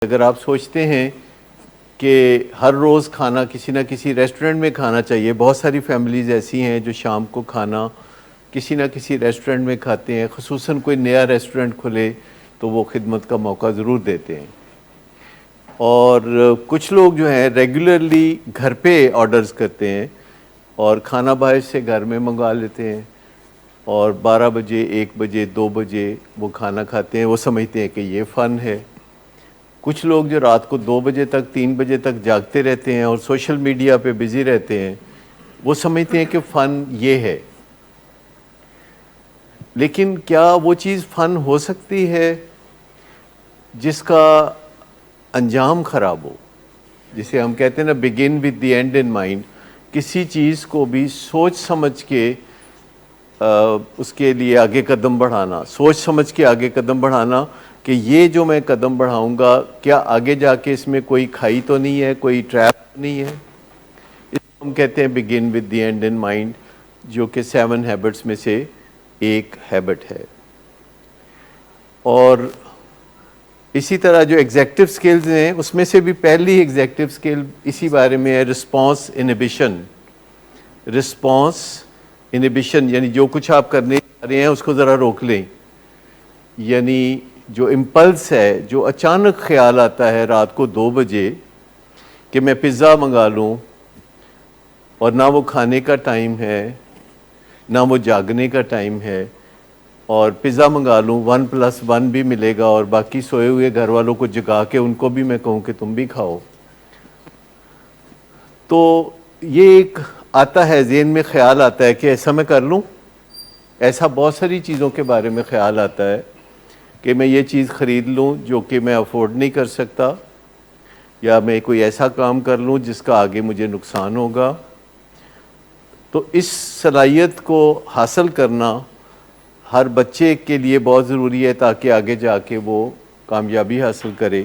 اگر آپ سوچتے ہیں کہ ہر روز کھانا کسی نہ کسی ریسٹورنٹ میں کھانا چاہیے، بہت ساری فیملیز ایسی ہیں جو شام کو کھانا کسی نہ کسی ریسٹورنٹ میں کھاتے ہیں، خصوصاً کوئی نیا ریسٹورنٹ کھلے تو وہ خدمت کا موقع ضرور دیتے ہیں۔ اور کچھ لوگ جو ہیں ریگولرلی گھر پہ آرڈرز کرتے ہیں اور کھانا باہر سے گھر میں منگوا لیتے ہیں، اور 12 بجے 1 بجے 2 بجے وہ کھانا کھاتے ہیں، وہ سمجھتے ہیں کہ یہ فن ہے۔ کچھ لوگ جو رات کو 2 بجے تک 3 بجے تک جاگتے رہتے ہیں اور سوشل میڈیا پہ بزی رہتے ہیں، وہ سمجھتے ہیں کہ فن یہ ہے۔ لیکن کیا وہ چیز فن ہو سکتی ہے جس کا انجام خراب ہو؟ جسے ہم کہتے ہیں نا begin with the end in mind, کسی چیز کو بھی سوچ سمجھ کے اس کے لیے آگے قدم بڑھانا، سوچ سمجھ کے آگے قدم بڑھانا کہ یہ جو میں قدم بڑھاؤں گا کیا آگے جا کے اس میں کوئی کھائی تو نہیں ہے، کوئی ٹریپ نہیں ہے۔ اس کو ہم کہتے ہیں begin with the end in mind, جو کہ 7 ہیبٹس میں سے ایک ہیبٹ ہے۔ اور اسی طرح جو ایگزیکٹو سکلز ہیں اس میں سے بھی پہلی ایگزیکٹو سکل اسی بارے میں ہے، رسپانس انہیبیشن۔ رسپانس انہیبیشن یعنی جو کچھ آپ کرنے جا رہے ہیں اس کو ذرا روک لیں، یعنی جو امپلس ہے، جو اچانک خیال آتا ہے رات کو 2 بجے کہ میں پیزا منگا لوں، اور نہ وہ کھانے کا ٹائم ہے نہ وہ جاگنے کا ٹائم ہے، اور پیزا منگا لوں 1+1 بھی ملے گا، اور باقی سوئے ہوئے گھر والوں کو جگا کے ان کو بھی میں کہوں کہ تم بھی کھاؤ۔ تو یہ ایک آتا ہے ذہن میں، خیال آتا ہے کہ ایسا میں کر لوں۔ ایسا بہت ساری چیزوں کے بارے میں خیال آتا ہے کہ میں یہ چیز خرید لوں جو کہ میں افورڈ نہیں کر سکتا، یا میں کوئی ایسا کام کر لوں جس کا آگے مجھے نقصان ہوگا۔ تو اس صلاحیت کو حاصل کرنا ہر بچے کے لیے بہت ضروری ہے تاکہ آگے جا کے وہ کامیابی حاصل کرے۔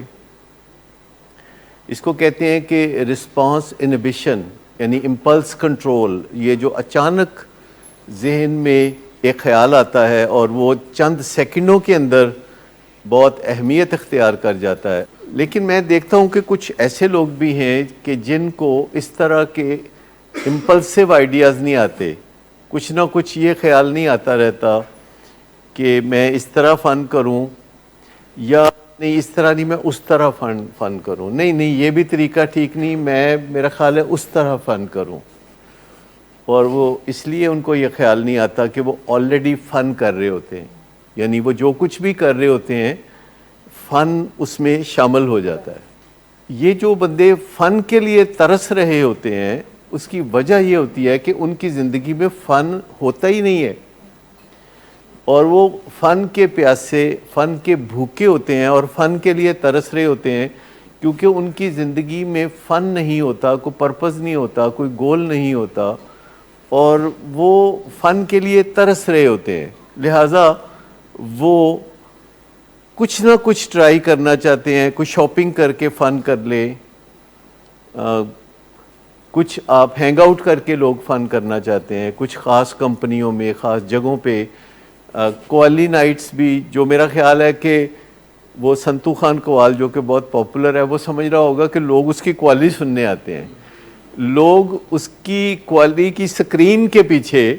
اس کو کہتے ہیں کہ رسپانس انہیبیشن یعنی امپلس کنٹرول۔ یہ جو اچانک ذہن میں ایک خیال آتا ہے اور وہ چند سیکنڈوں کے اندر بہت اہمیت اختیار کر جاتا ہے۔ لیکن میں دیکھتا ہوں کہ کچھ ایسے لوگ بھی ہیں کہ جن کو اس طرح کے امپلسیو آئیڈیاز نہیں آتے، کچھ نہ کچھ یہ خیال نہیں آتا رہتا کہ میں اس طرح فن کروں، یا نہیں اس طرح نہیں میں اس طرح فن کروں، نہیں یہ بھی طریقہ ٹھیک نہیں، میرا خیال ہے اس طرح فن کروں۔ اور وہ اس لیے ان کو یہ خیال نہیں آتا کہ وہ آلریڈی فن کر رہے ہوتے ہیں، یعنی وہ جو کچھ بھی کر رہے ہوتے ہیں فن اس میں شامل ہو جاتا ہے۔ یہ جو بندے فن کے لیے ترس رہے ہوتے ہیں اس کی وجہ یہ ہوتی ہے کہ ان کی زندگی میں فن ہوتا ہی نہیں ہے، اور وہ فن کے پیاسے، فن کے بھوکے ہوتے ہیں اور فن کے لیے ترس رہے ہوتے ہیں، کیونکہ ان کی زندگی میں فن نہیں ہوتا، کوئی پرپز نہیں ہوتا، کوئی گول نہیں ہوتا، اور وہ فن کے لیے ترس رہے ہوتے ہیں۔ لہٰذا وہ کچھ نہ کچھ ٹرائی کرنا چاہتے ہیں، کچھ شاپنگ کر کے فن کر لیں، کچھ آپ ہینگ آؤٹ کر کے لوگ فن کرنا چاہتے ہیں، کچھ خاص کمپنیوں میں، خاص جگہوں پہ، قوالی نائٹس بھی، جو میرا خیال ہے کہ وہ سنتو خان قوال جو کہ بہت پاپولر ہے، وہ سمجھ رہا ہوگا کہ لوگ اس کی قوالی سننے آتے ہیں۔ لوگ اس کی قوالی کی سکرین کے پیچھے،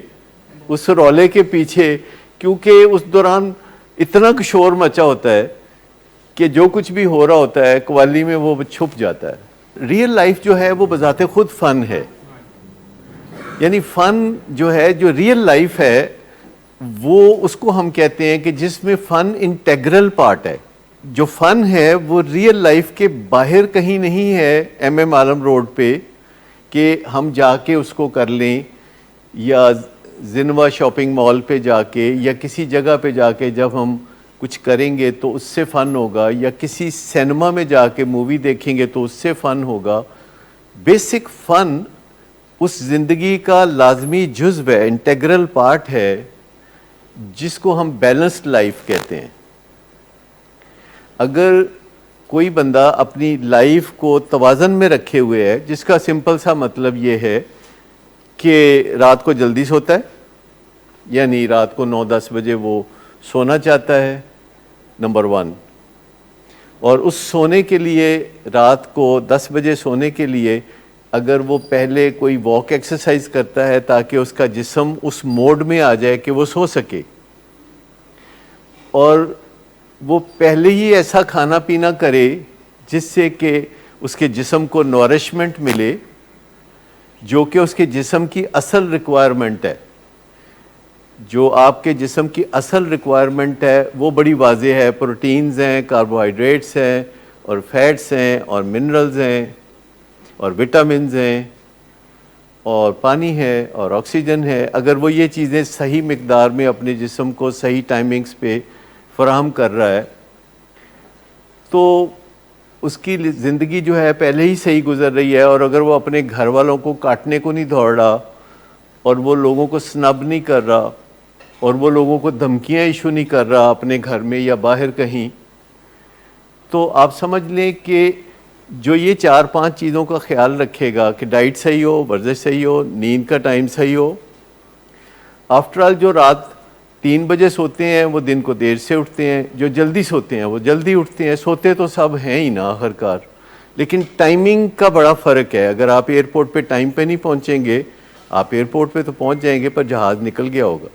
اس رولے کے پیچھے، کیونکہ اس دوران اتنا شور مچا ہوتا ہے کہ جو کچھ بھی ہو رہا ہوتا ہے قوالی میں وہ چھپ جاتا ہے۔ ریئل لائف جو ہے وہ بذات خود فن ہے، یعنی فن جو ہے، جو ریئل لائف ہے وہ اس کو ہم کہتے ہیں کہ جس میں فن انٹیگرل پارٹ ہے۔ جو فن ہے وہ ریئل لائف کے باہر کہیں نہیں ہے، ایم عالم روڈ پہ کہ ہم جا کے اس کو کر لیں، یا زنوا شاپنگ مال پہ جا کے، یا کسی جگہ پہ جا کے جب ہم کچھ کریں گے تو اس سے فن ہوگا، یا کسی سینما میں جا کے مووی دیکھیں گے تو اس سے فن ہوگا۔ بیسک فن اس زندگی کا لازمی جزو ہے، انٹیگرل پارٹ ہے، جس کو ہم بیلنسڈ لائف کہتے ہیں۔ اگر کوئی بندہ اپنی لائف کو توازن میں رکھے ہوئے ہے، جس کا سمپل سا مطلب یہ ہے کہ رات کو جلدی سوتا ہے، یعنی رات کو 9-10 بجے وہ سونا چاہتا ہے، نمبر 1، اور اس سونے کے لیے رات کو 10 بجے سونے کے لیے اگر وہ پہلے کوئی واک ایکسرسائز کرتا ہے تاکہ اس کا جسم اس موڈ میں آ جائے کہ وہ سو سکے، اور وہ پہلے ہی ایسا کھانا پینا کرے جس سے کہ اس کے جسم کو نورشمنٹ ملے جو کہ اس کے جسم کی اصل ریکوائرمنٹ ہے. جو آپ کے جسم کی اصل ریکوائرمنٹ ہے وہ بڑی واضح ہے، پروٹینز ہیں، کاربوہائیڈریٹس ہیں، اور فیٹس ہیں، اور منرلز ہیں، اور وٹامنز ہیں، اور پانی ہے، اور آکسیجن ہے. اگر وہ یہ چیزیں صحیح مقدار میں اپنے جسم کو صحیح ٹائمنگز پہ فراہم کر رہا ہے تو اس کی زندگی جو ہے پہلے ہی صحیح گزر رہی ہے. اور اگر وہ اپنے گھر والوں کو کاٹنے کو نہیں دوڑ رہا، اور وہ لوگوں کو سنب نہیں کر رہا، اور وہ لوگوں کو دھمکیاں ایشو نہیں کر رہا اپنے گھر میں یا باہر کہیں، تو آپ سمجھ لیں کہ جو یہ 4-5 چیزوں کا خیال رکھے گا کہ ڈائٹ صحیح ہو، ورزش صحیح ہو، نیند کا ٹائم صحیح ہو. آفٹر آل جو رات 3 بجے سوتے ہیں وہ دن کو دیر سے اٹھتے ہیں، جو جلدی سوتے ہیں وہ جلدی اٹھتے ہیں. سوتے تو سب ہیں ہی نا آخر کار، لیکن ٹائمنگ کا بڑا فرق ہے. اگر آپ ایئرپورٹ پہ ٹائم پہ نہیں پہنچیں گے، آپ ایئرپورٹ پہ تو پہنچ جائیں گے پر جہاز نکل گیا ہوگا.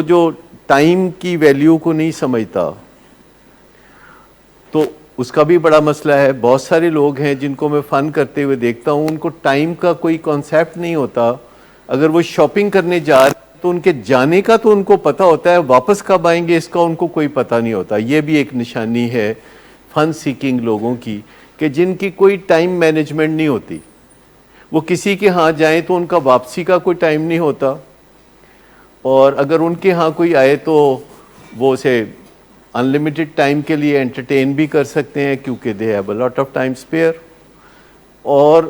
جو ٹائم کی ویلیو کو نہیں سمجھتا تو اس کا بھی بڑا مسئلہ ہے. بہت سارے لوگ ہیں جن کو میں فن کرتے ہوئے دیکھتا ہوں، ان کو ٹائم کا کوئی کانسیپٹ نہیں ہوتا. اگر وہ شاپنگ کرنے جا رہے ہیں تو ان کے جانے کا تو ان کو پتہ ہوتا ہے، واپس کب آئیں گے اس کا ان کو کوئی پتہ نہیں ہوتا. یہ بھی ایک نشانی ہے فن سیکنگ لوگوں کی کہ جن کی کوئی ٹائم مینجمنٹ نہیں ہوتی. وہ کسی کے ہاں جائیں تو ان کا واپسی کا کوئی ٹائم نہیں ہوتا، اور اگر ان کے ہاں کوئی آئے تو وہ اسے انلمیٹڈ ٹائم کے لیے انٹرٹین بھی کر سکتے ہیں کیونکہ they have a lot of time spare. اور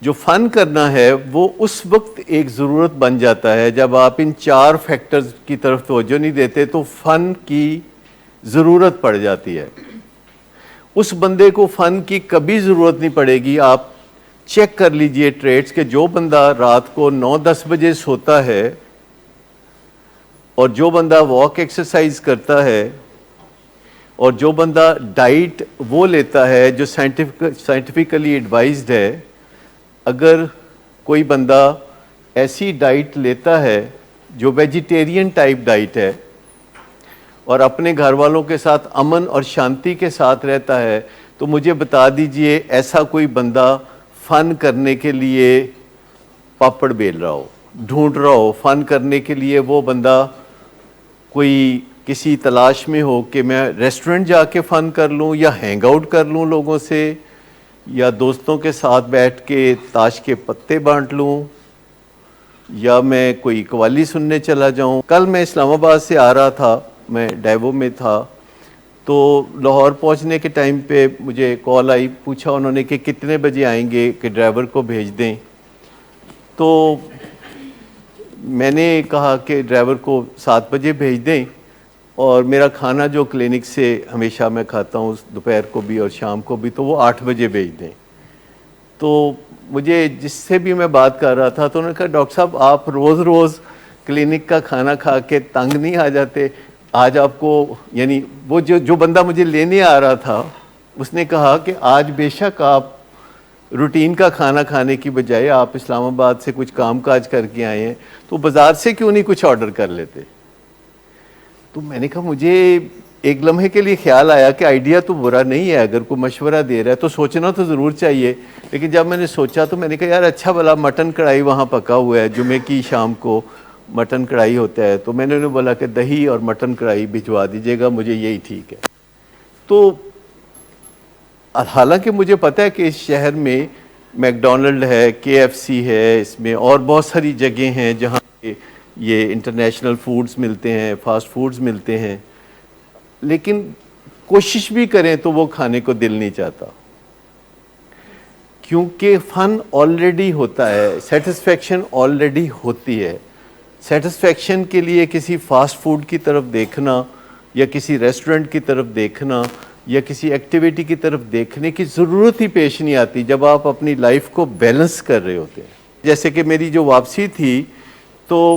جو فن کرنا ہے وہ اس وقت ایک ضرورت بن جاتا ہے جب آپ ان 4 فیکٹرز کی طرف توجہ نہیں دیتے تو فن کی ضرورت پڑ جاتی ہے. اس بندے کو فن کی کبھی ضرورت نہیں پڑے گی. آپ چیک کر لیجئے ٹریٹس کہ جو بندہ رات کو 9-10 بجے سوتا ہے اور جو بندہ واک ایکسرسائز کرتا ہے اور جو بندہ ڈائٹ وہ لیتا ہے جو سائنٹیفکلی ایڈوائزڈ ہے، اگر کوئی بندہ ایسی ڈائٹ لیتا ہے جو ویجیٹیرین ٹائپ ڈائٹ ہے اور اپنے گھر والوں کے ساتھ امن اور شانتی کے ساتھ رہتا ہے، تو مجھے بتا دیجئے ایسا کوئی بندہ فن کرنے کے لیے پاپڑ بیل رہا ہو، ڈھونڈ رہا ہو فن کرنے کے لیے. وہ بندہ کوئی کسی تلاش میں ہو کہ میں ریسٹورنٹ جا کے فن کر لوں یا ہینگ آؤٹ کر لوں لوگوں سے، یا دوستوں کے ساتھ بیٹھ کے تاش کے پتے بانٹ لوں، یا میں کوئی قوالی سننے چلا جاؤں. کل میں اسلام آباد سے آ رہا تھا، میں ڈیوو میں تھا، تو لاہور پہنچنے کے ٹائم پہ مجھے کال آئی، پوچھا انہوں نے کہ کتنے بجے آئیں گے کہ ڈرائیور کو بھیج دیں. تو میں نے کہا کہ ڈرائیور کو 7 بجے بھیج دیں، اور میرا کھانا جو کلینک سے ہمیشہ میں کھاتا ہوں دوپہر کو بھی اور شام کو بھی، تو وہ 8 بجے بھیج دیں. تو مجھے جس سے بھی میں بات کر رہا تھا تو انہوں نے کہا ڈاکٹر صاحب آپ روز روز کلینک کا کھانا کھا کے تنگ نہیں آ جاتے؟ آج آپ کو، یعنی وہ جو بندہ مجھے لینے آ رہا تھا اس نے کہا کہ آج بے شک آپ روٹین کا کھانا کھانے کی بجائے آپ اسلام آباد سے کچھ کام کاج کر کے آئے ہیں، تو بازار سے کیوں نہیں کچھ آرڈر کر لیتے؟ تو میں نے کہا مجھے ایک لمحے کے لیے خیال آیا کہ آئیڈیا تو برا نہیں ہے، اگر کوئی مشورہ دے رہا ہے تو سوچنا تو ضرور چاہیے. لیکن جب میں نے سوچا تو میں نے کہا یار اچھا بھلا مٹن کڑھائی وہاں پکا ہوا ہے، جمعے کی شام کو مٹن کڑھائی ہوتا ہے، تو میں نے انہیں بولا کہ دہی اور مٹن کڑھائی بھجوا دیجیے گا، مجھے یہی ٹھیک ہے. تو حالانکہ مجھے پتہ ہے کہ اس شہر میں میک ڈونلڈ ہے، KFC ہے، اس میں اور بہت ساری جگہیں ہیں جہاں یہ انٹرنیشنل فوڈز ملتے ہیں، فاسٹ فوڈز ملتے ہیں، لیکن کوشش بھی کریں تو وہ کھانے کو دل نہیں چاہتا، کیونکہ فن آلریڈی ہوتا ہے، سیٹسفیکشن آلریڈی ہوتی ہے. سیٹسفیکشن کے لیے کسی فاسٹ فوڈ کی طرف دیکھنا یا کسی ریسٹورنٹ کی طرف دیکھنا یا کسی ایکٹیویٹی کی طرف دیکھنے کی ضرورت ہی پیش نہیں آتی جب آپ اپنی لائف کو بیلنس کر رہے ہوتے ہیں. جیسے کہ میری جو واپسی تھی تو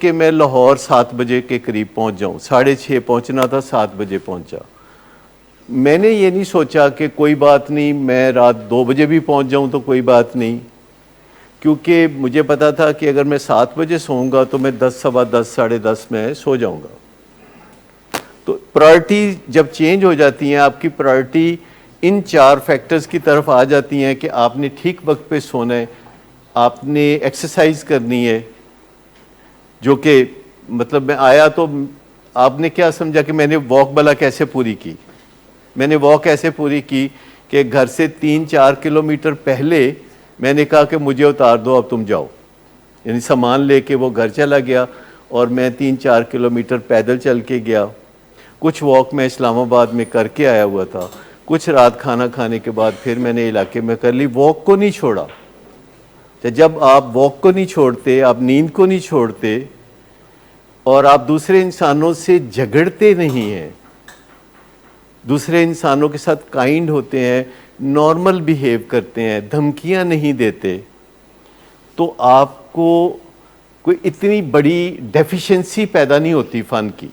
کہ میں لاہور 7 بجے کے قریب پہنچ جاؤں. 6:30 پہنچنا تھا, 7 بجے پہنچا. میں نے یہ نہیں سوچا کہ کوئی بات نہیں میں رات 2 بجے بھی پہنچ جاؤں تو کوئی بات نہیں, کیونکہ مجھے پتا تھا کہ اگر میں 7 بجے سوؤں گا تو میں 10, سوا 10, 10:30 میں سو جاؤں گا. تو پرائرٹی جب چینج ہو جاتی ہیں, آپ کی پرائرٹی ان 4 فیکٹرز کی طرف آ جاتی ہیں کہ آپ نے ٹھیک وقت پہ سونا ہے, آپ نے ایکسرسائز کرنی ہے, جو کہ مطلب میں آیا تو آپ نے کیا سمجھا کہ میں نے واک بلا کیسے پوری کی. میں نے واک ایسے پوری کی کہ گھر سے 3-4 کلومیٹر پہلے میں نے کہا کہ مجھے اتار دو, اب تم جاؤ. یعنی سامان لے کے وہ گھر چلا گیا اور میں 3-4 کلومیٹر پیدل چل کے گیا. کچھ واک میں اسلام آباد میں کر کے آیا ہوا تھا, کچھ رات کھانا کھانے کے بعد پھر میں نے علاقے میں کر لی. واک کو نہیں چھوڑا. جب آپ واک کو نہیں چھوڑتے, آپ نیند کو نہیں چھوڑتے, اور آپ دوسرے انسانوں سے جھگڑتے نہیں ہیں, دوسرے انسانوں کے ساتھ کائنڈ ہوتے ہیں, نارمل بیہیو کرتے ہیں, دھمکیاں نہیں دیتے, تو آپ کو کوئی اتنی بڑی ڈیفیشنسی پیدا نہیں ہوتی فن کی.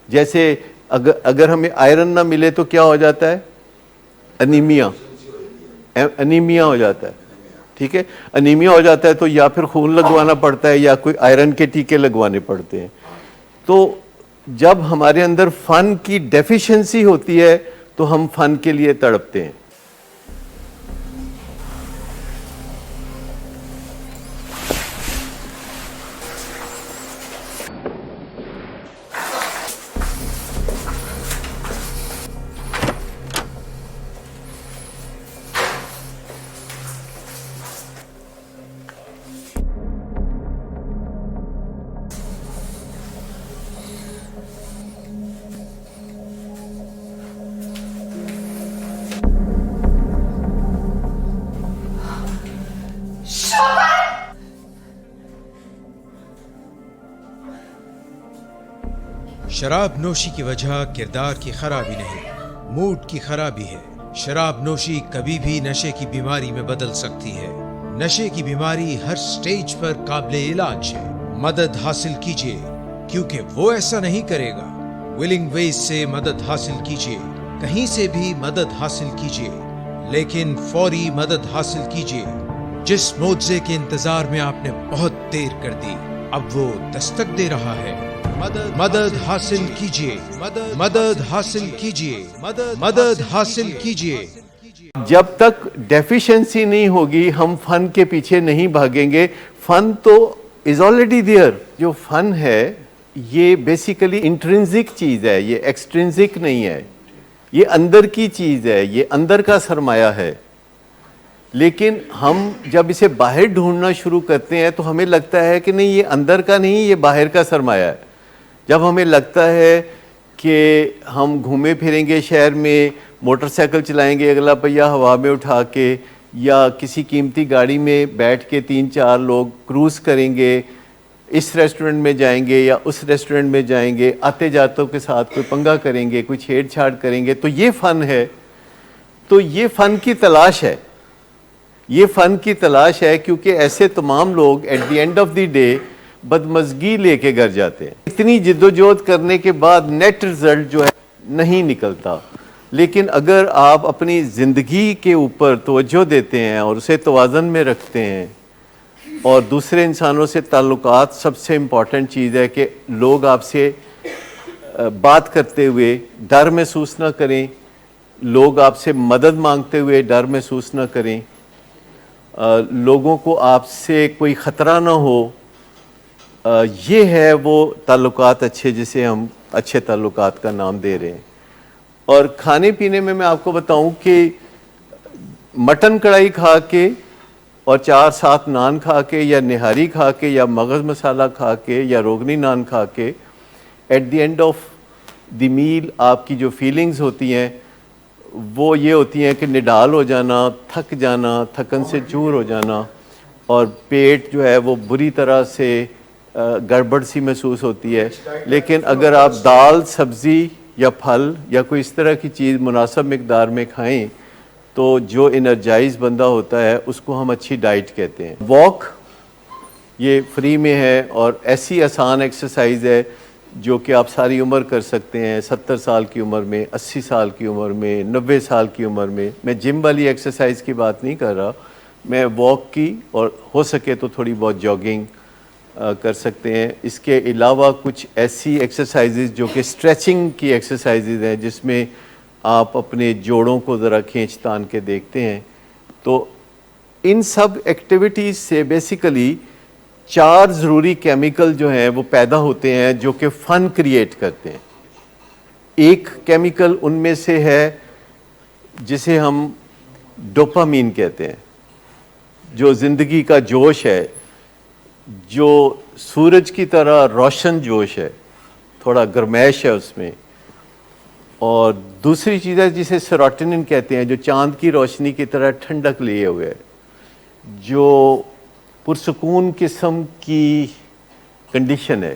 جیسے اگر ہمیں آئرن نہ ملے تو کیا ہو جاتا ہے؟ انیمیا ہو جاتا ہے. ٹھیک ہے, انیمیا ہو جاتا ہے تو یا پھر خون لگوانا پڑتا ہے یا کوئی آئرن کے ٹیکے لگوانے پڑتے ہیں. تو جب ہمارے اندر فن کی ڈیفیشنسی ہوتی ہے تو ہم فن کے لیے تڑپتے ہیں. شراب نوشی کی وجہ کردار کی خرابی نہیں, موڈ کی خرابی ہے. شراب نوشی کبھی بھی نشے کی بیماری میں بدل سکتی ہے. نشے کی بیماری ہر سٹیج پر قابل علاج ہے. مدد حاصل کیجیے کیونکہ وہ ایسا نہیں کرے گا. ولنگ ویز سے مدد حاصل کیجیے, کہیں سے بھی مدد حاصل کیجیے, لیکن فوری مدد حاصل کیجیے. جس معجزے کے انتظار میں آپ نے بہت دیر کر دی, اب وہ دستک دے رہا ہے. مدد حاصل کیجیے, مدد حاصل کیجیے, مدد حاصل کیجیے. جب تک ڈیفیشنسی نہیں ہوگی ہم فن کے پیچھے نہیں بھاگیں گے. فن تو از آلریڈی دیئر. جو فن ہے یہ بیسیکلی انٹرنزک چیز ہے, یہ ایکسٹرنزک نہیں ہے, یہ اندر کی چیز ہے, یہ اندر کا سرمایہ ہے. لیکن ہم جب اسے باہر ڈھونڈنا شروع کرتے ہیں تو ہمیں لگتا ہے کہ نہیں یہ اندر کا نہیں, یہ باہر کا سرمایہ ہے. جب ہمیں لگتا ہے کہ ہم گھومے پھریں گے شہر میں, موٹر سائیکل چلائیں گے اگلا پہیہ ہوا میں اٹھا کے, یا کسی قیمتی گاڑی میں بیٹھ کے 3-4 لوگ کروز کریں گے, اس ریسٹورنٹ میں جائیں گے یا اس ریسٹورنٹ میں جائیں گے, آتے جاتوں کے ساتھ کوئی پنگا کریں گے, کوئی چھیڑ چھاڑ کریں گے, تو یہ فن ہے. تو یہ فن کی تلاش ہے, یہ فن کی تلاش ہے, کیونکہ ایسے تمام لوگ at the end of the day بدمزگی لے کے گھر جاتے ہیں. اتنی جدوجہد کرنے کے بعد نیٹ رزلٹ جو ہے نہیں نکلتا. لیکن اگر آپ اپنی زندگی کے اوپر توجہ دیتے ہیں اور اسے توازن میں رکھتے ہیں, اور دوسرے انسانوں سے تعلقات سب سے امپورٹنٹ چیز ہے کہ لوگ آپ سے بات کرتے ہوئے ڈر محسوس نہ کریں, لوگ آپ سے مدد مانگتے ہوئے ڈر محسوس نہ کریں, لوگوں کو آپ سے کوئی خطرہ نہ ہو. یہ ہے وہ تعلقات اچھے جسے ہم اچھے تعلقات کا نام دے رہے ہیں. اور کھانے پینے میں آپ کو بتاؤں کہ مٹن کڑھائی کھا کے اور 4-7 نان کھا کے یا نہاری کھا کے یا مغز مسالہ کھا کے یا روغنی نان کھا کے, at the end of the meal آپ کی جو فیلنگز ہوتی ہیں وہ یہ ہوتی ہیں کہ نڈال ہو جانا, تھک جانا, تھکن سے چور ہو جانا, اور پیٹ جو ہے وہ بری طرح سے گڑبڑ سی محسوس ہوتی ہے. لیکن اگر آپ دال, سبزی یا پھل یا کوئی اس طرح کی چیز مناسب مقدار میں کھائیں تو جو انرجائز بندہ ہوتا ہے اس کو ہم اچھی ڈائٹ کہتے ہیں. واک یہ فری میں ہے اور ایسی آسان ایکسرسائز ہے جو کہ آپ ساری عمر کر سکتے ہیں، 70 سال کی عمر میں، 80 سال کی عمر میں، 90 سال کی عمر میں. میں جم والی ایکسرسائز کی بات نہیں کر رہا، میں واک کی اور ہو سکے تو تھوڑی بہت جاگنگ کر سکتے ہیں. اس کے علاوہ کچھ ایسی ایکسرسائزز جو کہ اسٹریچنگ کی ایکسرسائزز ہیں جس میں آپ اپنے جوڑوں کو ذرا کھینچ تان کے دیکھتے ہیں. تو ان سب ایکٹیویٹیز سے بیسیکلی 4 ضروری کیمیکل جو ہیں وہ پیدا ہوتے ہیں جو کہ فن کریٹ کرتے ہیں. ایک کیمیکل ان میں سے ہے جسے ہم ڈوپامین کہتے ہیں، جو زندگی کا جوش ہے، جو سورج کی طرح روشن جوش ہے، تھوڑا گرمائش ہے اس میں. اور دوسری چیز ہے جسے سیروٹونن کہتے ہیں، جو چاند کی روشنی کی طرح ٹھنڈک لیے ہوئے، جو پرسکون قسم کی کنڈیشن ہے.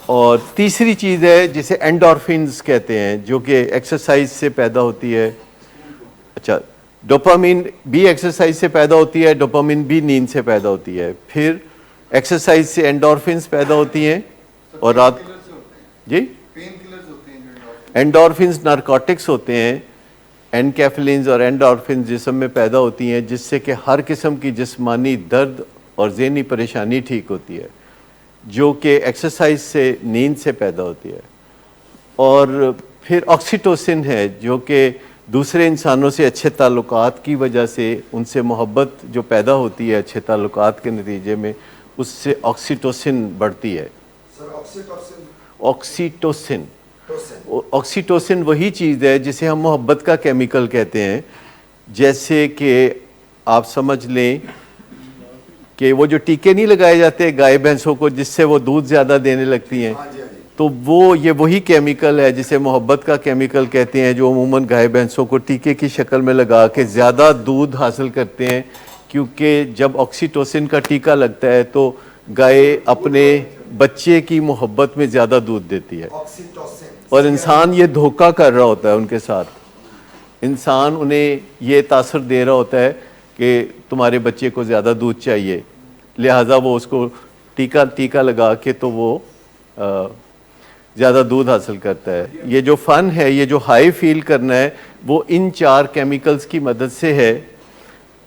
اور تیسری چیز ہے جسے اینڈورفنز کہتے ہیں جو کہ ایکسرسائز سے پیدا ہوتی ہے. اچھا، ڈوپامین بھی ایکسرسائز سے پیدا ہوتی ہے، ڈوپامین بھی نیند سے پیدا ہوتی ہے. پھر ایکسرسائز سے اینڈورفنز پیدا ہوتی ہیں اور رات جی اینڈورفنز نارکوٹکس ہوتے ہیں. اینکیفلنز اور اینڈورفنز جسم میں پیدا ہوتی ہیں جس سے کہ ہر قسم کی جسمانی درد اور ذہنی پریشانی ٹھیک ہوتی ہے، جو کہ ایکسرسائز سے، نیند سے پیدا ہوتی ہے. اور پھر آکسیٹوسن ہے جو کہ دوسرے انسانوں سے اچھے تعلقات کی وجہ سے، ان سے محبت جو پیدا ہوتی ہے اچھے تعلقات کے نتیجے میں، اس سے آکسیٹوسن بڑھتی ہے. آکسیٹوسن آکسیٹوسن وہی چیز ہے جسے ہم محبت کا کیمیکل کہتے ہیں. جیسے کہ آپ سمجھ لیں کہ وہ جو ٹیکے نہیں لگائے جاتے گائے بھینسوں کو جس سے وہ دودھ زیادہ دینے لگتی ہیں، تو یہ وہی کیمیکل ہے جسے محبت کا کیمیکل کہتے ہیں، جو عموماً گائے بھینسوں کو ٹیکے کی شکل میں لگا کے زیادہ دودھ حاصل کرتے ہیں. کیونکہ جب آکسیٹوسن کا ٹیکہ لگتا ہے تو گائے اپنے بچے کی محبت میں زیادہ دودھ دیتی ہے، اور انسان یہ دھوکہ کر رہا ہوتا ہے ان کے ساتھ. انسان انہیں یہ تاثر دے رہا ہوتا ہے کہ تمہارے بچے کو زیادہ دودھ چاہیے، لہٰذا وہ اس کو ٹیکہ لگا کے تو وہ زیادہ دودھ حاصل کرتا ہے. یہ جو فن ہے، یہ جو ہائی فیل کرنا ہے، وہ ان 4 کیمیکلز کی مدد سے ہے.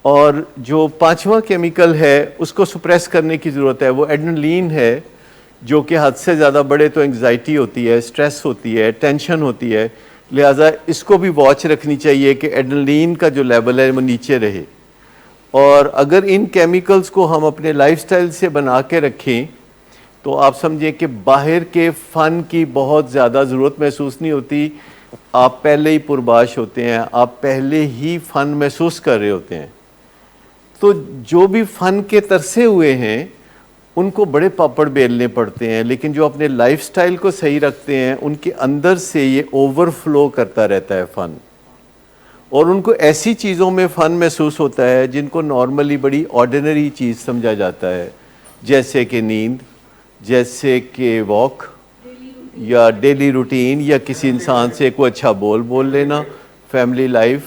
اور جو 5واں کیمیکل ہے اس کو سپریس کرنے کی ضرورت ہے، وہ ایڈرینلین ہے، جو کہ حد سے زیادہ بڑھے تو انگزائٹی ہوتی ہے، سٹریس ہوتی ہے، ٹینشن ہوتی ہے. لہٰذا اس کو بھی واچ رکھنی چاہیے کہ ایڈرینلین کا جو لیول ہے وہ نیچے رہے. اور اگر ان کیمیکلز کو ہم اپنے لائف سٹائل سے بنا کے رکھیں تو آپ سمجھیں کہ باہر کے فن کی بہت زیادہ ضرورت محسوس نہیں ہوتی. آپ پہلے ہی پرباش ہوتے ہیں، آپ پہلے ہی فن محسوس کر رہے ہوتے ہیں. تو جو بھی فن کے ترسے ہوئے ہیں ان کو بڑے پاپڑ بیلنے پڑتے ہیں، لیکن جو اپنے لائف سٹائل کو صحیح رکھتے ہیں ان کے اندر سے یہ اوور فلو کرتا رہتا ہے فن. اور ان کو ایسی چیزوں میں فن محسوس ہوتا ہے جن کو نارملی بڑی آرڈینری چیز سمجھا جاتا ہے، جیسے کہ نیند، جیسے کہ واک، یا ڈیلی روٹین، یا کسی انسان سے کوئی اچھا بول لینا، فیملی لائف،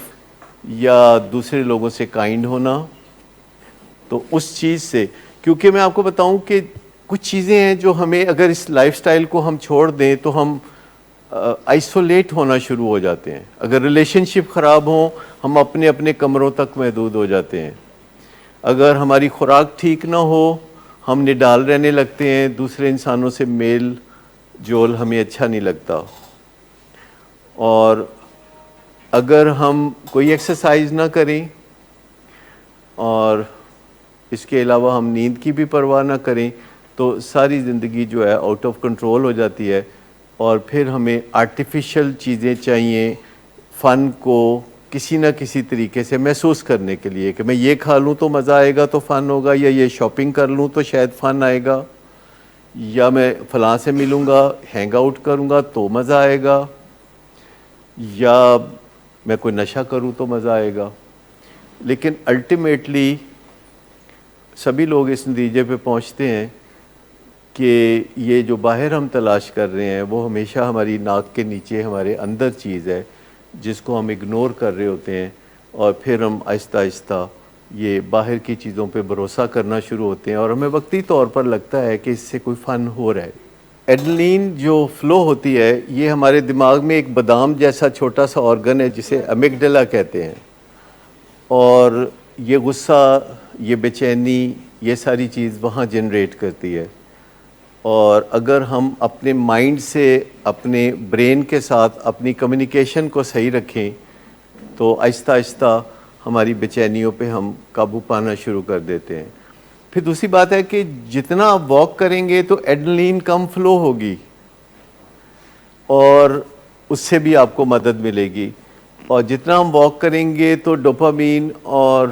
یا دوسرے لوگوں سے کائنڈ ہونا. تو اس چیز سے، کیونکہ میں آپ کو بتاؤں کہ کچھ چیزیں ہیں جو ہمیں اگر اس لائف سٹائل کو ہم چھوڑ دیں تو ہم آئسولیٹ ہونا شروع ہو جاتے ہیں. اگر ریلیشن شپ خراب ہوں ہم اپنے اپنے کمروں تک محدود ہو جاتے ہیں. اگر ہماری خوراک ٹھیک نہ ہو ہم نڈال رہنے لگتے ہیں، دوسرے انسانوں سے میل جول ہمیں اچھا نہیں لگتا. اور اگر ہم کوئی ایکسرسائز نہ کریں اور اس کے علاوہ ہم نیند کی بھی پرواہ نہ کریں تو ساری زندگی جو ہے آؤٹ آف کنٹرول ہو جاتی ہے. اور پھر ہمیں آرٹیفیشل چیزیں چاہیے فن کو کسی نہ کسی طریقے سے محسوس کرنے کے لیے، کہ میں یہ کھا لوں تو مزہ آئے گا تو فن ہوگا، یا یہ شاپنگ کر لوں تو شاید فن آئے گا، یا میں فلاں سے ملوں گا، ہینگ آؤٹ کروں گا تو مزہ آئے گا، یا میں کوئی نشہ کروں تو مزہ آئے گا. لیکن الٹیمیٹلی سبھی لوگ اس نتیجے پہ پہنچتے ہیں کہ یہ جو باہر ہم تلاش کر رہے ہیں وہ ہمیشہ ہماری ناک کے نیچے ہمارے اندر چیز ہے جس کو ہم اگنور کر رہے ہوتے ہیں، اور پھر ہم آہستہ آہستہ یہ باہر کی چیزوں پہ بھروسہ کرنا شروع ہوتے ہیں اور ہمیں وقتی طور پر لگتا ہے کہ اس سے کوئی فن ہو رہا ہے. ایڈرینلین جو فلو ہوتی ہے یہ ہمارے دماغ میں ایک بادام جیسا چھوٹا سا آرگن ہے جسے امیگڈلا کہتے ہیں, اور یہ غصہ, یہ بے چینی, یہ ساری چیز وہاں جنریٹ کرتی ہے. اور اگر ہم اپنے مائنڈ سے اپنے برین کے ساتھ اپنی کمیونیکیشن کو صحیح رکھیں تو آہستہ آہستہ ہماری بے چینیوں پہ ہم قابو پانا شروع کر دیتے ہیں. پھر دوسری بات ہے کہ جتنا آپ واک کریں گے تو ایڈرینلین کم فلو ہوگی اور اس سے بھی آپ کو مدد ملے گی, اور جتنا ہم واک کریں گے تو ڈوپامین اور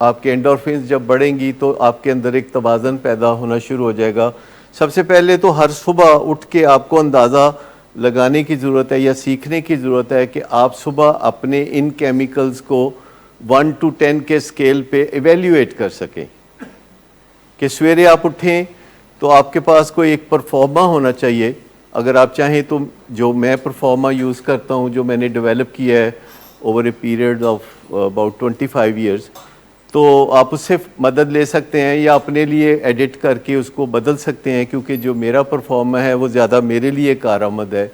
آپ کے اینڈورفنز جب بڑھیں گی تو آپ کے اندر ایک توازن پیدا ہونا شروع ہو جائے گا. سب سے پہلے تو ہر صبح اٹھ کے آپ کو اندازہ لگانے کی ضرورت ہے یا سیکھنے کی ضرورت ہے کہ آپ صبح اپنے ان کیمیکلز کو 1 to 10 کے اسکیل پہ ایویلیویٹ کر سکیں, کہ سویرے آپ اٹھیں تو آپ کے پاس کوئی ایک پرفارما ہونا چاہیے. اگر آپ چاہیں تو جو میں پرفارما یوز کرتا ہوں, جو میں نے ڈیولپ کیا ہے over a period of about 25 years, تو آپ اس سے مدد لے سکتے ہیں یا اپنے لیے ایڈٹ کر کے اس کو بدل سکتے ہیں, کیونکہ جو میرا پرفارما ہے وہ زیادہ میرے لیے کارآمد ہے.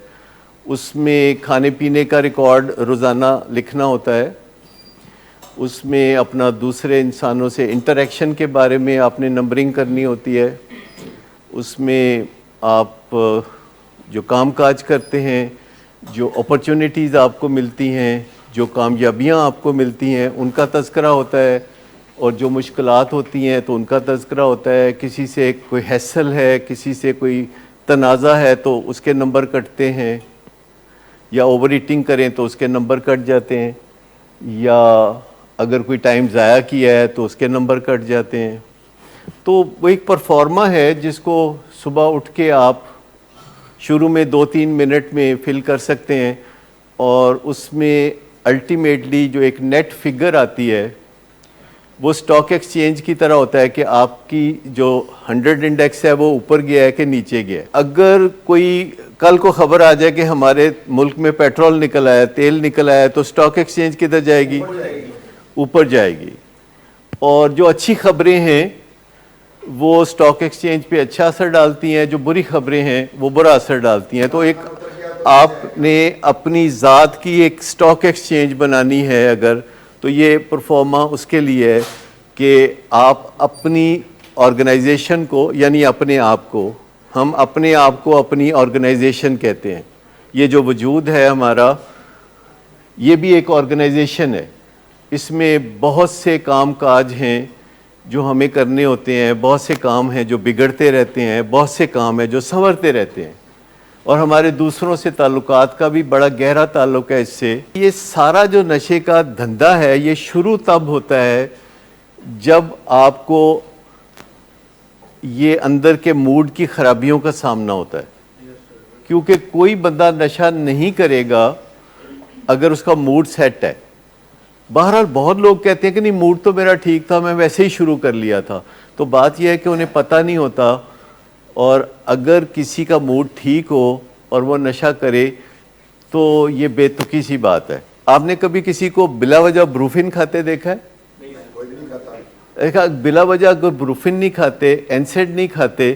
اس میں کھانے پینے کا ریکارڈ روزانہ لکھنا ہوتا ہے, اس میں اپنا دوسرے انسانوں سے انٹریکشن کے بارے میں آپ نے نمبرنگ کرنی ہوتی ہے, اس میں آپ جو کام کاج کرتے ہیں, جو اپرچونیٹیز آپ کو ملتی ہیں, جو کامیابیاں آپ کو ملتی ہیں ان کا تذکرہ ہوتا ہے, اور جو مشکلات ہوتی ہیں تو ان کا تذکرہ ہوتا ہے. کسی سے کوئی حیصل ہے, کسی سے کوئی تنازع ہے تو اس کے نمبر کٹتے ہیں, یا اوور ایٹنگ کریں تو اس کے نمبر کٹ جاتے ہیں, یا اگر کوئی ٹائم ضائع کیا ہے تو اس کے نمبر کٹ جاتے ہیں. تو وہ ایک پرفارما ہے جس کو صبح اٹھ کے آپ شروع میں 2-3 منٹ میں فل کر سکتے ہیں, اور اس میں الٹیمیٹلی جو ایک نیٹ فگر آتی ہے وہ سٹاک ایکسچینج کی طرح ہوتا ہے کہ آپ کی جو 100 انڈیکس ہے وہ اوپر گیا ہے کہ نیچے گیا ہے. اگر کوئی کل کو خبر آ جائے کہ ہمارے ملک میں پیٹرول نکل آیا ہے, تیل نکل آیا ہے, تو سٹاک ایکسچینج کدھر جائے گی؟ اوپر جائے گی. اور جو اچھی خبریں ہیں وہ سٹاک ایکسچینج پہ اچھا اثر ڈالتی ہیں, جو بری خبریں ہیں وہ برا اثر ڈالتی ہیں. تو ایک آپ نے اپنی ذات کی ایک سٹاک ایکسچینج بنانی ہے اگر, تو یہ پرفارما اس کے لیے ہے کہ آپ اپنی آرگنائزیشن کو, یعنی اپنے آپ کو, ہم اپنے آپ کو اپنی آرگنائزیشن کہتے ہیں. یہ جو وجود ہے ہمارا یہ بھی ایک آرگنائزیشن ہے. اس میں بہت سے کام کاج ہیں جو ہمیں کرنے ہوتے ہیں, بہت سے کام ہیں جو بگڑتے رہتے ہیں, بہت سے کام ہیں جو سنورتے رہتے ہیں, اور ہمارے دوسروں سے تعلقات کا بھی بڑا گہرا تعلق ہے اس سے. یہ سارا جو نشے کا دھندا ہے یہ شروع تب ہوتا ہے جب آپ کو یہ اندر کے موڈ کی خرابیوں کا سامنا ہوتا ہے, کیونکہ کوئی بندہ نشہ نہیں کرے گا اگر اس کا موڈ سیٹ ہے. بہرحال بہت لوگ کہتے ہیں کہ نہیں موڈ تو میرا ٹھیک تھا, میں ویسے ہی شروع کر لیا تھا. تو بات یہ ہے کہ انہیں پتہ نہیں ہوتا, اور اگر کسی کا موڈ ٹھیک ہو اور وہ نشہ کرے تو یہ بے تکی سی بات ہے. آپ نے کبھی کسی کو بلا وجہ بروفن کھاتے دیکھا ہے؟ دیکھا, بلا وجہ اگر بروفن نہیں کھاتے, اینسیڈ نہیں کھاتے,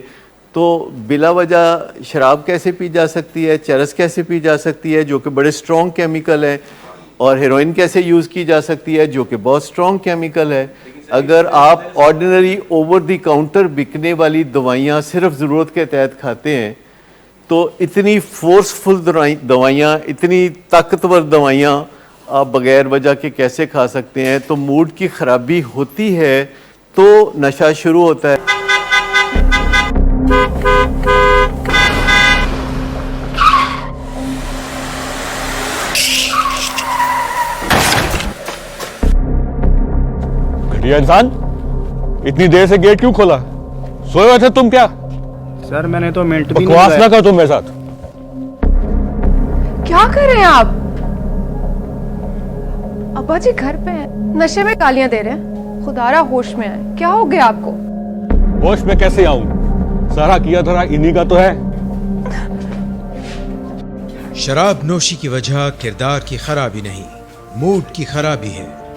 تو بلا وجہ شراب کیسے پی جا سکتی ہے, چرس کیسے پی جا سکتی ہے جو کہ بڑے سٹرونگ کیمیکل ہے, اور ہیروئن کیسے یوز کی جا سکتی ہے جو کہ بہت سٹرونگ کیمیکل ہے. اگر آپ آرڈینری اوور دی کاؤنٹر بکنے والی دوائیاں صرف ضرورت کے تحت کھاتے ہیں تو اتنی فورسفل دوائیاں, اتنی طاقتور دوائیاں آپ بغیر وجہ کے کیسے کھا سکتے ہیں؟ تو موڈ کی خرابی ہوتی ہے تو نشہ شروع ہوتا ہے. گھٹیا انسان, اتنی دیر سے گیٹ کیوں کھولا؟ سوئے ہوئے تھے تم کیا؟ سر میں نے تو منٹ بھی بکواس نہ کر تم میرے ساتھ. کیا کر رہے ہیں آپ؟ ابا جی گھر پہ ہیں, نشے میں گالیاں دے رہے ہیں. خدا را ہوش میں آئے, کیا ہو گیا آپ کو؟ ہوش میں کیسے آؤں؟ سارا کیا دھرا انہی کا تو ہے. شراب نوشی کی وجہ کردار کی خرابی نہیں, موڈ کی خرابی ہے.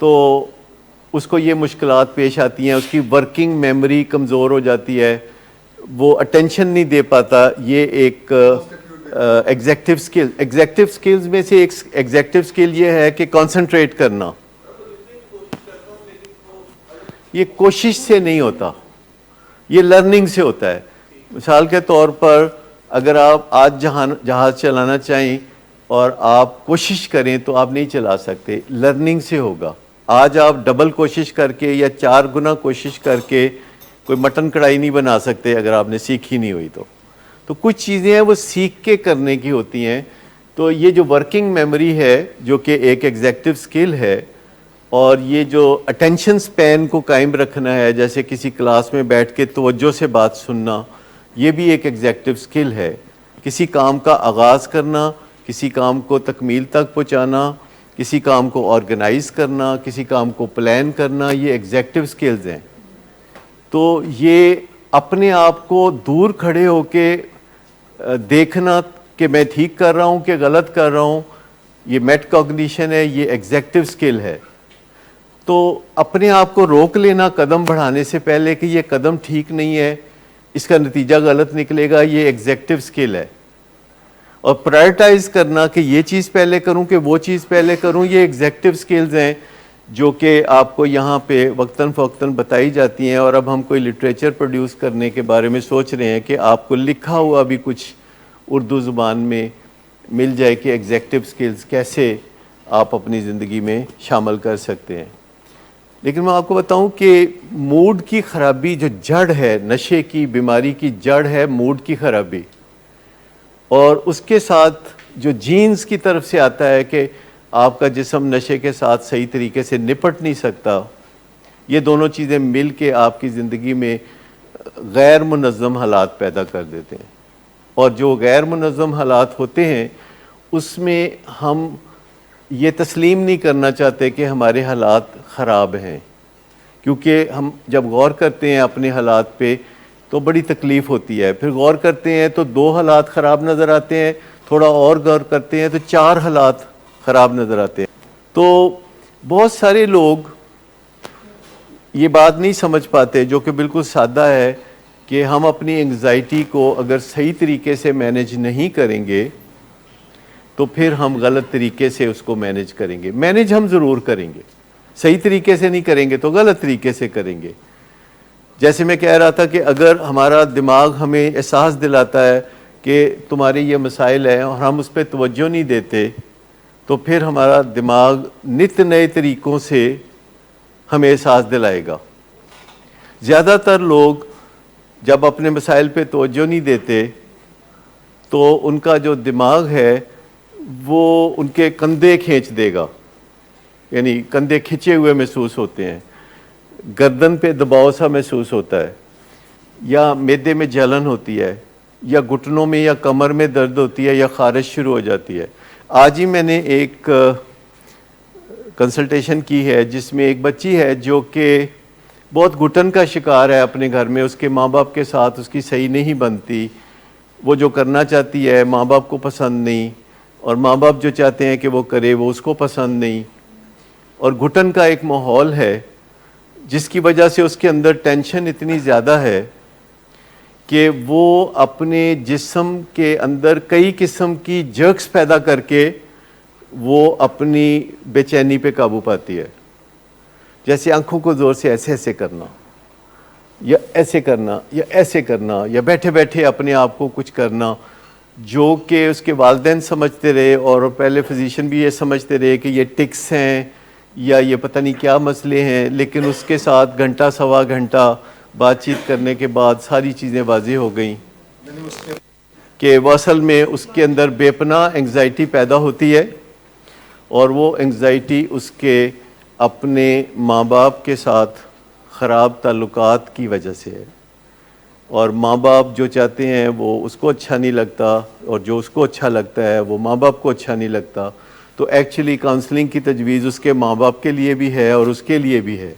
تو اس کو یہ مشکلات پیش آتی ہیں, اس کی ورکنگ میموری کمزور ہو جاتی ہے, وہ اٹینشن نہیں دے پاتا. یہ ایک ایگزیکٹو سکلز میں سے ایک ایگزیکٹو سکل یہ ہے کہ کنسنٹریٹ کرنا. یہ کوشش سے نہیں ہوتا, یہ لرننگ سے ہوتا ہے. مثال کے طور پر اگر آپ آج جہاز چلانا چاہیں اور آپ کوشش کریں تو آپ نہیں چلا سکتے, لرننگ سے ہوگا. آج آپ ڈبل کوشش کر کے یا 4 گنا کوشش کر کے کوئی مٹن کڑھائی نہیں بنا سکتے اگر آپ نے سیکھی نہیں ہوئی تو کچھ چیزیں ہیں وہ سیکھ کے کرنے کی ہوتی ہیں. تو یہ جو ورکنگ میموری ہے جو کہ ایک ایگزیکٹو سکل ہے, اور یہ جو اٹینشن سپین کو قائم رکھنا ہے, جیسے کسی کلاس میں بیٹھ کے توجہ سے بات سننا, یہ بھی ایک ایگزیکٹو سکل ہے. کسی کام کا آغاز کرنا, کسی کام کو تکمیل تک پہنچانا, کسی کام کو آرگنائز کرنا, کسی کام کو پلان کرنا, یہ ایگزیکٹو سکلز ہیں. تو یہ اپنے آپ کو دور کھڑے ہو کے دیکھنا کہ میں ٹھیک کر رہا ہوں کہ غلط کر رہا ہوں, یہ میٹ کوگنیشن ہے, یہ ایگزیکٹو سکل ہے. تو اپنے آپ کو روک لینا قدم بڑھانے سے پہلے کہ یہ قدم ٹھیک نہیں ہے, اس کا نتیجہ غلط نکلے گا, یہ ایگزیکٹو سکل ہے. اور پرائرٹائز کرنا کہ یہ چیز پہلے کروں کہ وہ چیز پہلے کروں, یہ ایگزیکٹو سکلز ہیں جو کہ آپ کو یہاں پہ وقتاً فوقتاً بتائی جاتی ہیں. اور اب ہم کوئی لٹریچر پروڈیوس کرنے کے بارے میں سوچ رہے ہیں کہ آپ کو لکھا ہوا بھی کچھ اردو زبان میں مل جائے کہ ایگزیکٹو سکلز کیسے آپ اپنی زندگی میں شامل کر سکتے ہیں. لیکن میں آپ کو بتاؤں کہ موڈ کی خرابی جو جڑ ہے, نشے کی بیماری کی جڑ ہے موڈ کی خرابی, اور اس کے ساتھ جو جینز کی طرف سے آتا ہے کہ آپ کا جسم نشے کے ساتھ صحیح طریقے سے نپٹ نہیں سکتا, یہ دونوں چیزیں مل کے آپ کی زندگی میں غیر منظم حالات پیدا کر دیتے ہیں. اور جو غیر منظم حالات ہوتے ہیں اس میں ہم یہ تسلیم نہیں کرنا چاہتے کہ ہمارے حالات خراب ہیں, کیونکہ ہم جب غور کرتے ہیں اپنے حالات پہ تو بڑی تکلیف ہوتی ہے. پھر غور کرتے ہیں تو 2 حالات خراب نظر آتے ہیں, تھوڑا اور غور کرتے ہیں تو 4 حالات خراب نظر آتے ہیں. تو بہت سارے لوگ یہ بات نہیں سمجھ پاتے جو کہ بالکل سادہ ہے کہ ہم اپنی انگزائٹی کو اگر صحیح طریقے سے مینیج نہیں کریں گے تو پھر ہم غلط طریقے سے اس کو مینیج کریں گے. مینیج ہم ضرور کریں گے, صحیح طریقے سے نہیں کریں گے تو غلط طریقے سے کریں گے. جیسے میں کہہ رہا تھا کہ اگر ہمارا دماغ ہمیں احساس دلاتا ہے کہ تمہارے یہ مسائل ہیں اور ہم اس پہ توجہ نہیں دیتے تو پھر ہمارا دماغ نت نئے طریقوں سے ہمیں احساس دلائے گا. زیادہ تر لوگ جب اپنے مسائل پہ توجہ نہیں دیتے تو ان کا جو دماغ ہے وہ ان کے کندھے کھینچ دے گا, یعنی کندھے کھنچے ہوئے محسوس ہوتے ہیں, گردن پہ دباؤ سا محسوس ہوتا ہے, یا معدے میں جلن ہوتی ہے, یا گھٹنوں میں یا کمر میں درد ہوتی ہے, یا خارش شروع ہو جاتی ہے. آج ہی میں نے ایک کنسلٹیشن کی ہے جس میں ایک بچی ہے جو کہ بہت گھٹن کا شکار ہے اپنے گھر میں, اس کے ماں باپ کے ساتھ اس کی صحیح نہیں بنتی, وہ جو کرنا چاہتی ہے ماں باپ کو پسند نہیں, اور ماں باپ جو چاہتے ہیں کہ وہ کرے وہ اس کو پسند نہیں, اور گھٹن کا ایک ماحول ہے جس کی وجہ سے اس کے اندر ٹینشن اتنی زیادہ ہے کہ وہ اپنے جسم کے اندر کئی قسم کی جرکس پیدا کر کے وہ اپنی بے چینی پہ قابو پاتی ہے. جیسے آنکھوں کو زور سے ایسے ایسے کرنا, یا ایسے کرنا, یا ایسے کرنا, یا بیٹھے بیٹھے اپنے آپ کو کچھ کرنا, جو کہ اس کے والدین سمجھتے رہے اور پہلے فزیشین بھی یہ سمجھتے رہے کہ یہ ٹکس ہیں یا یہ پتہ نہیں کیا مسئلے ہیں. لیکن اس کے ساتھ گھنٹہ سوا گھنٹہ بات چیت کرنے کے بعد ساری چیزیں واضح ہو گئیں کہ وہ اصل میں اس کے اندر بے پناہ انگزائٹی پیدا ہوتی ہے, اور وہ انگزائٹی اس کے اپنے ماں باپ کے ساتھ خراب تعلقات کی وجہ سے ہے. اور ماں باپ جو چاہتے ہیں وہ اس کو اچھا نہیں لگتا, اور جو اس کو اچھا لگتا ہے وہ ماں باپ کو اچھا نہیں لگتا. تو ایکچولی کاؤنسلنگ کی تجویز اس کے ماں باپ کے لیے بھی ہے اور اس کے لیے بھی ہے,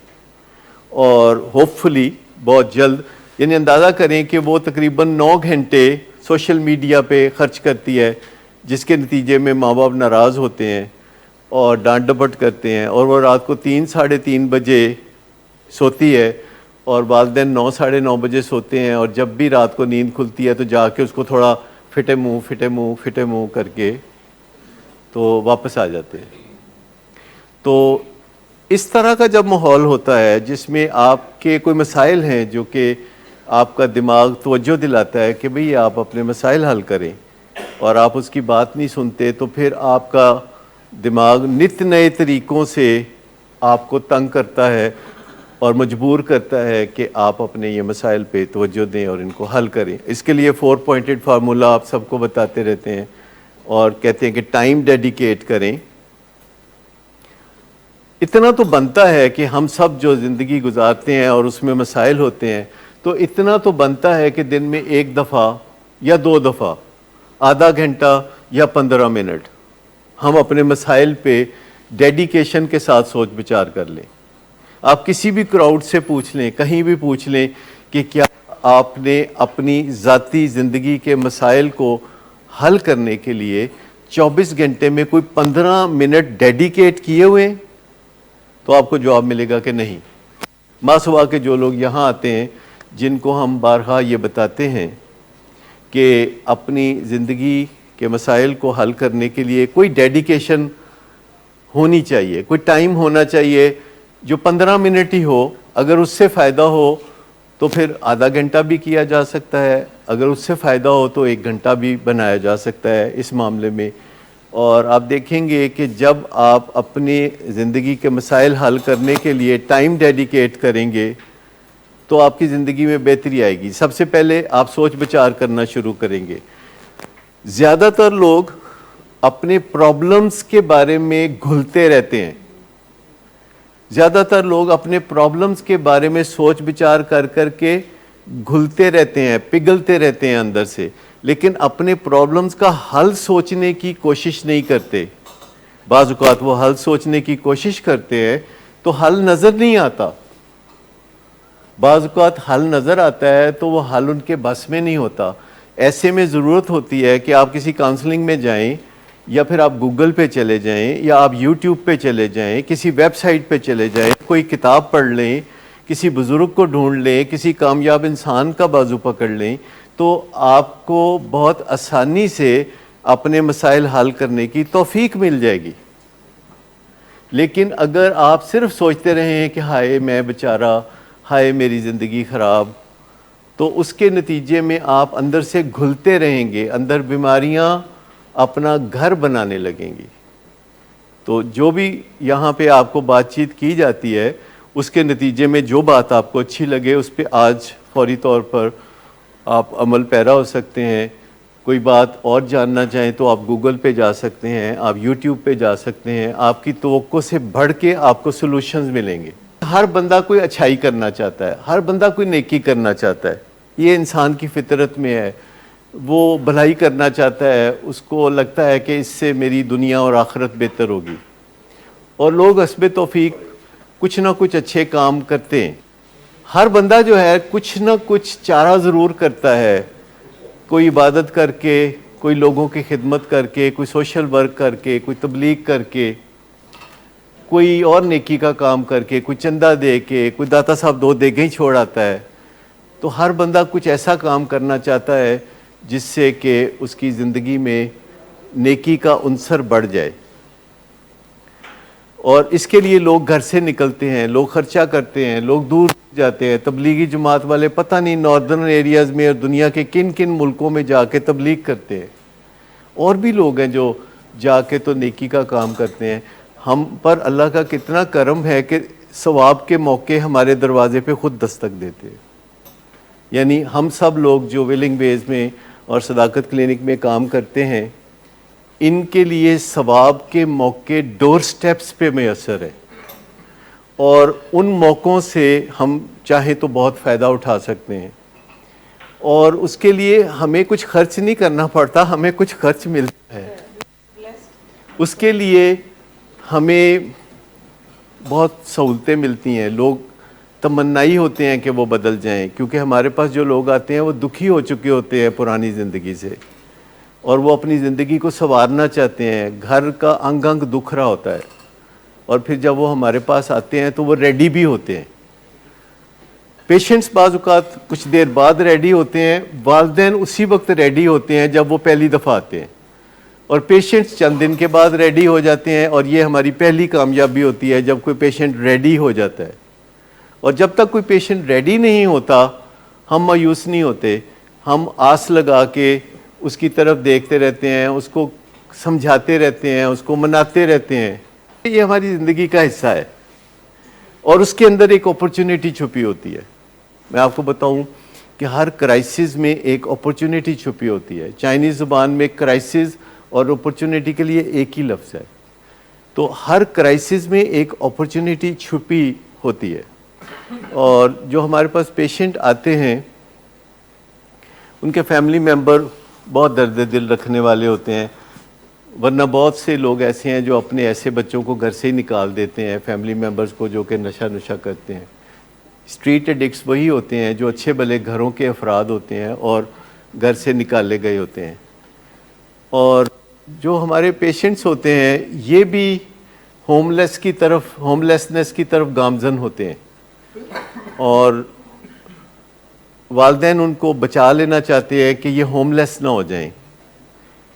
اور ہوپ فلی بہت جلد, یعنی اندازہ کریں کہ وہ تقریباً 9 گھنٹے سوشل میڈیا پہ خرچ کرتی ہے جس کے نتیجے میں ماں باپ ناراض ہوتے ہیں, اور ڈانٹ ڈپٹ کرتے ہیں، اور وہ رات کو 3 ساڑھے 3 بجے سوتی ہے اور والدین 9 ساڑھے 9 بجے سوتے ہیں، اور جب بھی رات کو نیند کھلتی ہے تو جا کے اس کو تھوڑا پھٹے منہ کر کے تو واپس آ جاتے ہیں۔ تو اس طرح کا جب ماحول ہوتا ہے جس میں آپ کے کوئی مسائل ہیں جو کہ آپ کا دماغ توجہ دلاتا ہے کہ بھئی آپ اپنے مسائل حل کریں، اور آپ اس کی بات نہیں سنتے، تو پھر آپ کا دماغ نت نئے طریقوں سے آپ کو تنگ کرتا ہے اور مجبور کرتا ہے کہ آپ اپنے یہ مسائل پہ توجہ دیں اور ان کو حل کریں۔ اس کے لیے 4 پوائنٹڈ فارمولا آپ سب کو بتاتے رہتے ہیں اور کہتے ہیں کہ ٹائم ڈیڈیکیٹ کریں۔ اتنا تو بنتا ہے کہ ہم سب جو زندگی گزارتے ہیں اور اس میں مسائل ہوتے ہیں، تو اتنا تو بنتا ہے کہ دن میں 1 دفعہ یا 2 دفعہ آدھا گھنٹہ یا 15 منٹ ہم اپنے مسائل پہ ڈیڈیکیشن کے ساتھ سوچ بچار کر لیں۔ آپ کسی بھی کراؤڈ سے پوچھ لیں، کہیں بھی پوچھ لیں کہ کیا آپ نے اپنی ذاتی زندگی کے مسائل کو حل کرنے کے لیے 24 گھنٹے میں کوئی 15 منٹ ڈیڈیکیٹ کیے ہوئے ہیں؟ تو آپ کو جواب ملے گا کہ نہیں۔ ماں سوا کے جو لوگ یہاں آتے ہیں، جن کو ہم بارہا یہ بتاتے ہیں کہ اپنی زندگی کے مسائل کو حل کرنے کے لیے کوئی ڈیڈیکیشن ہونی چاہیے، کوئی ٹائم ہونا چاہیے جو 15 منٹ ہی ہو۔ اگر اس سے فائدہ ہو تو پھر آدھا گھنٹہ بھی کیا جا سکتا ہے، اگر اس سے فائدہ ہو تو 1 گھنٹہ بھی بنایا جا سکتا ہے اس معاملے میں۔ اور آپ دیکھیں گے کہ جب آپ اپنی زندگی کے مسائل حل کرنے کے لیے ٹائم ڈیڈیکیٹ کریں گے تو آپ کی زندگی میں بہتری آئے گی۔ سب سے پہلے آپ سوچ بچار کرنا شروع کریں گے۔ زیادہ تر لوگ اپنے پرابلمز کے بارے میں گھلتے رہتے ہیں، زیادہ تر لوگ اپنے پرابلمز کے بارے میں سوچ بچار کر کر کے گھلتے رہتے ہیں، پگھلتے رہتے ہیں اندر سے، لیکن اپنے پرابلمز کا حل سوچنے کی کوشش نہیں کرتے۔ بعض اوقات وہ حل سوچنے کی کوشش کرتے ہیں تو حل نظر نہیں آتا، بعض اوقات حل نظر آتا ہے تو وہ حل ان کے بس میں نہیں ہوتا۔ ایسے میں ضرورت ہوتی ہے کہ آپ کسی کاؤنسلنگ میں جائیں، یا پھر آپ گوگل پہ چلے جائیں، یا آپ یوٹیوب پہ چلے جائیں، کسی ویب سائٹ پہ چلے جائیں، کوئی کتاب پڑھ لیں، کسی بزرگ کو ڈھونڈ لیں، کسی کامیاب انسان کا بازو پکڑ لیں، تو آپ کو بہت آسانی سے اپنے مسائل حل کرنے کی توفیق مل جائے گی۔ لیکن اگر آپ صرف سوچتے رہیں کہ ہائے میں بیچارہ، ہائے میری زندگی خراب، تو اس کے نتیجے میں آپ اندر سے گھلتے رہیں گے، اندر بیماریاں اپنا گھر بنانے لگیں گی۔ تو جو بھی یہاں پہ آپ کو بات چیت کی جاتی ہے، اس کے نتیجے میں جو بات آپ کو اچھی لگے اس پہ آج فوری طور پر آپ عمل پیرا ہو سکتے ہیں۔ کوئی بات اور جاننا چاہیں تو آپ گوگل پہ جا سکتے ہیں، آپ یوٹیوب پہ جا سکتے ہیں، آپ کی توقع سے بڑھ کے آپ کو سلوشنز ملیں گے۔ ہر بندہ کوئی اچھائی کرنا چاہتا ہے، ہر بندہ کوئی نیکی کرنا چاہتا ہے، یہ انسان کی فطرت میں ہے۔ وہ بھلائی کرنا چاہتا ہے، اس کو لگتا ہے کہ اس سے میری دنیا اور آخرت بہتر ہوگی، اور لوگ حسب توفیق کچھ نہ کچھ اچھے کام کرتے ہیں۔ ہر بندہ جو ہے کچھ نہ کچھ چارہ ضرور کرتا ہے، کوئی عبادت کر کے، کوئی لوگوں کی خدمت کر کے، کوئی سوشل ورک کر کے، کوئی تبلیغ کر کے، کوئی اور نیکی کا کام کر کے، کوئی چندہ دے کے، کوئی داتا صاحب 2 دیگیں ہی چھوڑ آتا ہے۔ تو ہر بندہ کچھ ایسا کام کرنا چاہتا ہے جس سے کہ اس کی زندگی میں نیکی کا عنصر بڑھ جائے، اور اس کے لیے لوگ گھر سے نکلتے ہیں، لوگ خرچہ کرتے ہیں، لوگ دور جاتے ہیں۔ تبلیغی جماعت والے پتہ نہیں ناردرن ایریاز میں اور دنیا کے کن کن ملکوں میں جا کے تبلیغ کرتے ہیں، اور بھی لوگ ہیں جو جا کے تو نیکی کا کام کرتے ہیں۔ ہم پر اللہ کا کتنا کرم ہے کہ ثواب کے موقع ہمارے دروازے پہ خود دستک دیتے ہیں۔ یعنی ہم سب لوگ جو ویلنگ ویز میں اور صداقت کلینک میں کام کرتے ہیں، ان کے لیے ثواب کے موقع ڈور سٹیپس پہ میسر ہے، اور ان موقعوں سے ہم چاہیں تو بہت فائدہ اٹھا سکتے ہیں، اور اس کے لیے ہمیں کچھ خرچ نہیں کرنا پڑتا، ہمیں کچھ خرچ ملتا ہے۔ اس کے لیے ہمیں بہت سہولتیں ملتی ہیں، لوگ تمنائی ہوتے ہیں کہ وہ بدل جائیں، کیونکہ ہمارے پاس جو لوگ آتے ہیں وہ دکھی ہو چکے ہوتے ہیں پرانی زندگی سے، اور وہ اپنی زندگی کو سنوارنا چاہتے ہیں, گھر کا انگ انگ دکھ رہا ہوتا ہے, اور پھر جب وہ ہمارے پاس آتے ہیں تو وہ ریڈی بھی ہوتے ہیں. پیشنٹس بعض اوقات کچھ دیر بعد ریڈی ہوتے ہیں, والدین اسی وقت ریڈی ہوتے ہیں جب وہ پہلی دفعہ آتے ہیں, اور پیشنٹس چند دن کے بعد ریڈی ہو جاتے ہیں. اور یہ ہماری پہلی کامیابی ہوتی ہے جب کوئی پیشنٹ ریڈی ہو جاتا ہے. اور جب تک کوئی پیشنٹ ریڈی نہیں ہوتا ہم مایوس نہیں ہوتے, ہم آس لگا کے اس کی طرف دیکھتے رہتے ہیں, اس کو سمجھاتے رہتے ہیں, اس کو مناتے رہتے ہیں. یہ ہماری زندگی کا حصہ ہے, اور اس کے اندر ایک اپرچونٹی چھپی ہوتی ہے. میں آپ کو بتاؤں کہ ہر کرائسس میں ایک اپرچونٹی چھپی ہوتی ہے. چائنیز زبان میں کرائسس اور اپرچونٹی کے لیے ایک ہی لفظ ہے. تو ہر کرائسس میں ایک اپرچونٹی چھپی ہوتی ہے. اور جو ہمارے پاس پیشنٹ آتے ہیں ان کے فیملی ممبر بہت درد دل رکھنے والے ہوتے ہیں, ورنہ بہت سے لوگ ایسے ہیں جو اپنے ایسے بچوں کو گھر سے ہی نکال دیتے ہیں, فیملی ممبرز کو, جو کہ نشہ کرتے ہیں. اسٹریٹ ایڈکٹس وہی ہوتے ہیں جو اچھے بھلے گھروں کے افراد ہوتے ہیں اور گھر سے نکالے گئے ہوتے ہیں. اور جو ہمارے پیشنٹس ہوتے ہیں یہ بھی ہوم لیسنس کی طرف گامزن ہوتے ہیں, اور والدین ان کو بچا لینا چاہتے ہیں کہ یہ ہوم لیس نہ ہو جائیں,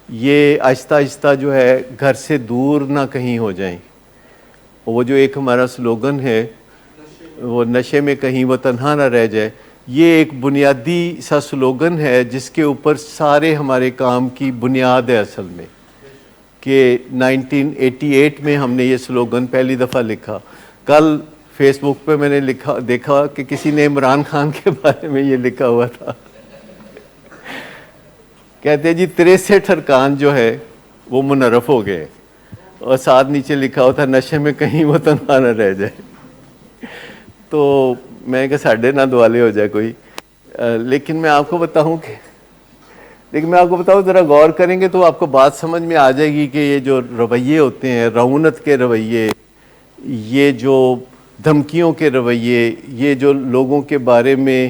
یہ آہستہ آہستہ جو ہے گھر سے دور نہ کہیں ہو جائیں. وہ جو ایک ہمارا سلوگن ہے وہ نشے میں کہیں وہ تنہا نہ رہ جائے, یہ ایک بنیادی سا سلوگن ہے جس کے اوپر سارے ہمارے کام کی بنیاد ہے اصل میں. کہ 1988 میں ہم نے یہ سلوگن پہلی دفعہ لکھا. کل فیس بک پہ میں نے دیکھا کہ کسی نے عمران خان کے بارے میں یہ لکھا ہوا تھا. کہتے ہیں جی 63 ارکان جو ہے وہ منحرف ہو گئے, اور ساتھ نیچے لکھا ہوا تھا نشے میں کہیں وہ تنہا نہ رہ جائے. تو میں کہ ساڑھے نہ دوالے ہو جائے کوئی. لیکن میں آپ کو بتاؤں ذرا غور کریں گے تو آپ کو بات سمجھ میں آ جائے گی کہ یہ جو رویے ہوتے ہیں, رعونت کے رویے, یہ جو دھمکیوں کے رویے, یہ جو لوگوں کے بارے میں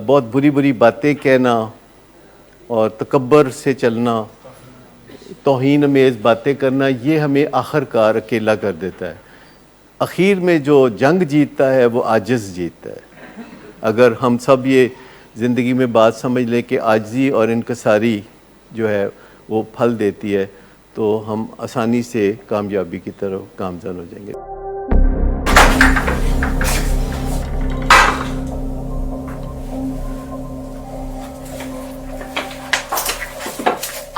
بہت بری باتیں کہنا اور تکبر سے چلنا, توہین امیز باتیں کرنا, یہ ہمیں آخر کار اکیلا کر دیتا ہے. اخیر میں جو جنگ جیتتا ہے وہ عاجز جیتتا ہے. اگر ہم سب یہ زندگی میں بات سمجھ لیں کہ عاجزی اور انکساری جو ہے وہ پھل دیتی ہے, تو ہم آسانی سے کامیابی کی طرف گامزن ہو جائیں گے.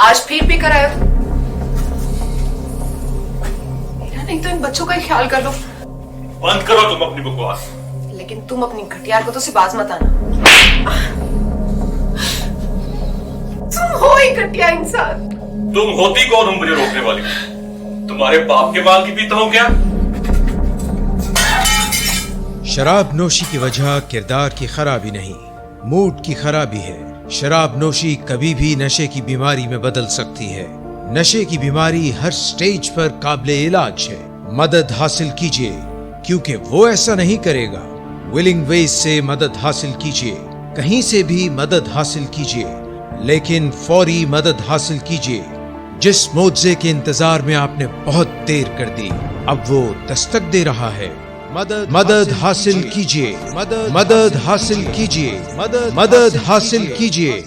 آج پھر کر آئے ہو؟ نہیں تو ان بچوں کا ہی خیال کر لو. بند کرو تم اپنی بکواس. لیکن تم اپنی گھٹیا حرکتوں سے باز مت آنا. تم ہو ہی گھٹیا انسان. تم ہوتی کون ہو مجھے روکنے والی؟ تمہارے باپ کے مال کی پیتا ہوں کیا؟ شراب نوشی کی وجہ کردار کی خرابی نہیں, موڈ کی خرابی ہے. شراب نوشی کبھی بھی نشے کی بیماری میں بدل سکتی ہے. نشے کی بیماری ہر سٹیج پر قابل علاج ہے. مدد حاصل کیجئے, کیونکہ وہ ایسا نہیں کرے گا. ولنگ ویز سے مدد حاصل کیجئے, کہیں سے بھی مدد حاصل کیجئے, لیکن فوری مدد حاصل کیجئے. جس معجزے کے انتظار میں آپ نے بہت دیر کر دی, اب وہ دستک دے رہا ہے. مدد حاصل کیجئے, مدد حاصل کیجئے, مدد حاصل کیجئے.